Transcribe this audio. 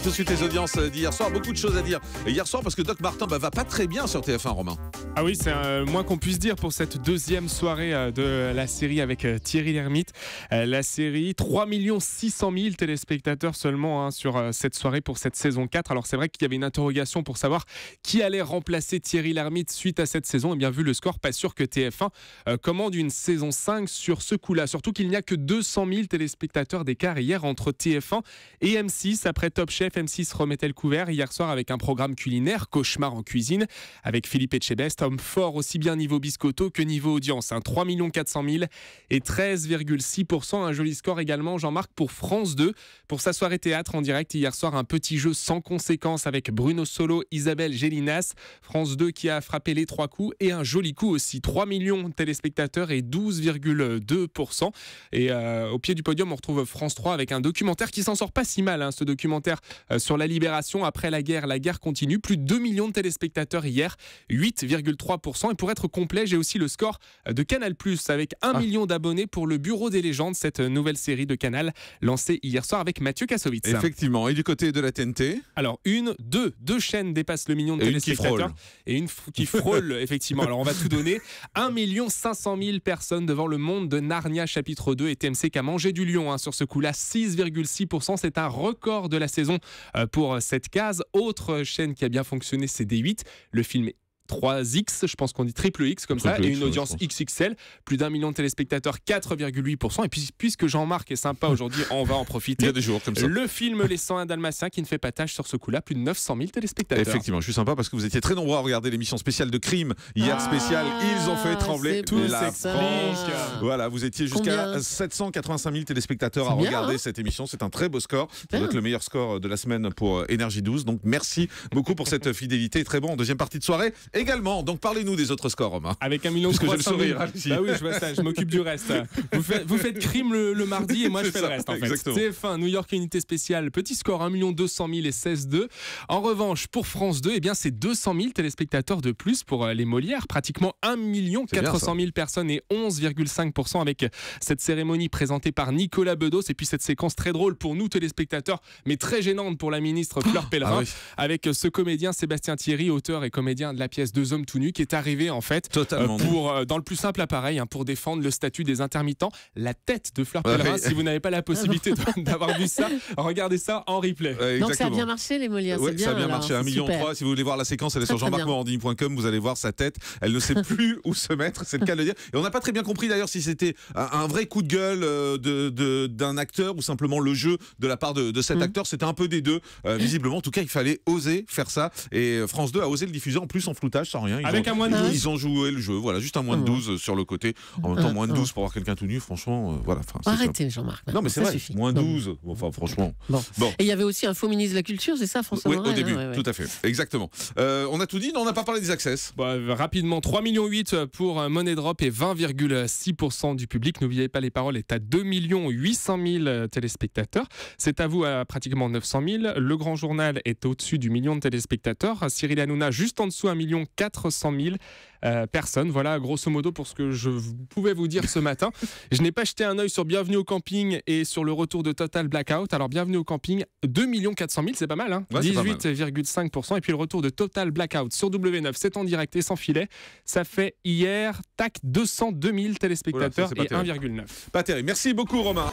tout de suite les audiences d'hier soir. Beaucoup de choses à dire. Et hier soir, parce que Doc Martin va pas très bien sur TF1, Romain. Ah oui, c'est moins qu'on puisse dire pour cette deuxième soirée de la série avec Thierry Lhermitte. La série, 3 600 000 téléspectateurs seulement sur cette soirée pour cette saison 4. Alors c'est vrai qu'il y avait une interrogation pour savoir qui allait remplacer Thierry Lhermitte suite à cette saison. Et bien vu le score, pas sûr que TF1 commande une saison 5 sur ce coup-là. Surtout qu'il n'y a que 200 000 téléspectateurs d'écart hier entre TF1 et M6. Après Top Chef, M6 remettait le couvert hier soir avec un programme culinaire, Cauchemar en cuisine, avec Philippe Etchebest, homme fort aussi bien niveau biscotto que niveau audience. 3 400 000 et 13,6%. Un joli score également, Jean-Marc, pour France 2. Pour sa soirée théâtre en direct hier soir, un petit jeu sans conséquence avec Bruno Solo, Isabelle Gélinas. France 2 qui a frappé les 3 coups et un joli coup aussi. 3 millions de téléspectateurs et 12,2%. Et au pied du podium, on retrouve France 3 avec un documentaire qui s'en sort pas si mal. Ce documentaire sur la libération après la guerre continue. Plus de 2 millions de téléspectateurs hier, 8,3%. Et pour être complet, j'ai aussi le score de Canal+, avec 1 million d'abonnés pour le Bureau des légendes, cette nouvelle série de Canal lancée hier soir avec Mathieu Kassovitz. Effectivement. Et du côté de la TNT? Alors, deux chaînes dépassent le million de téléspectateurs. Et une qui frôle, effectivement. Alors, on va tout donner. 1 500 000 personnes devant Le Monde de Narnia, chapitre 2. Et TMC qui a mangé du lion sur ce coup-là, 6,6%. C'est un record de la saison pour cette case. Autre chaîne qui a bien fonctionné, c'est D8. Le film 3X, je pense qu'on dit triple X comme ça, et une audience XXL, plus d'1 million de téléspectateurs, 4,8%. Et puis, puisque Jean-Marc est sympa aujourd'hui, on va en profiter. Il y a des jours comme ça. Le film Les 101 Dalmatiens qui ne fait pas tâche sur ce coup-là, plus de 900 000 téléspectateurs. Effectivement, je suis sympa parce que vous étiez très nombreux à regarder l'émission spéciale de Crime hier spéciale. Ils ont fait trembler la France. Voilà, vous étiez jusqu'à 785 000 téléspectateurs à regarder cette émission. C'est un très beau score. Ça doit être le meilleur score de la semaine pour Énergie 12. Donc merci beaucoup pour cette fidélité. Très bon en deuxième partie de soirée. Également, donc parlez-nous des autres scores, Romain. Avec 1 million de j'ai le sourire. Bah oui, je vois ça, je m'occupe du reste. Vous faites Crime le mardi et moi je fais le reste en fait. Exactement. TF1, New York Unité Spéciale, petit score 1 200 000 et 16,2. En revanche, pour France 2, c'est 200 000 téléspectateurs de plus pour les Molières, pratiquement 1 400 000 personnes et 11,5% avec cette cérémonie présentée par Nicolas Bedos. Et puis cette séquence très drôle pour nous téléspectateurs, mais très gênante pour la ministre Fleur Pellerin, avec ce comédien Sébastien Thierry, auteur et comédien de la pièce Deux hommes tout nus, qui est arrivé en fait dans le plus simple appareil pour défendre le statut des intermittents. La tête de Fleur Pellerin, si vous n'avez pas la possibilité d'avoir vu ça, regardez ça en replay. Donc ça a bien marché les Molières, c'est bien. Ça a bien marché, 1,3 million. Si vous voulez voir la séquence, elle est sur jean-marc-morandini.com, vous allez voir sa tête, elle ne sait plus où se mettre, c'est le cas de le dire. Et on n'a pas très bien compris d'ailleurs si c'était un vrai coup de gueule d'un acteur ou simplement le jeu de la part de cet acteur. C'était un peu des deux, visiblement. En tout cas, il fallait oser faire ça. Et France 2 a osé le diffuser en plus en floutage, sans rien. Avec un moins de 12. Ils ont joué le jeu, voilà, juste un moins de 12 sur le côté. En même temps, moins de 12 pour voir quelqu'un tout nu, franchement, voilà. Arrêtez, Jean-Marc. Non, mais c'est vrai, suffit. moins 12, enfin, franchement. Bon. Et il y avait aussi un faux ministre de la Culture, c'est ça, François Morel? Oui, au début, tout à fait, exactement. On a tout dit, non, on n'a pas parlé des access. Rapidement, 3,8 millions pour Money Drop et 20,6% du public. N'oubliez pas, les paroles est à 2 800 000 téléspectateurs. C'est à vous à pratiquement 900 000. Le Grand Journal est au-dessus du million de téléspectateurs. Cyril Hanouna juste en dessous, 1 400 000 personnes. Voilà, grosso modo, pour ce que je pouvais vous dire ce matin. Je n'ai pas jeté un œil sur Bienvenue au camping et sur le retour de Total Blackout. Alors, Bienvenue au camping, 2 400 000, c'est pas mal, 18,5%. Et puis le retour de Total Blackout sur W9, c'est en direct et sans filet. Ça fait hier, 202 000 téléspectateurs et 1,9. Pas terrible. Merci beaucoup, Romain.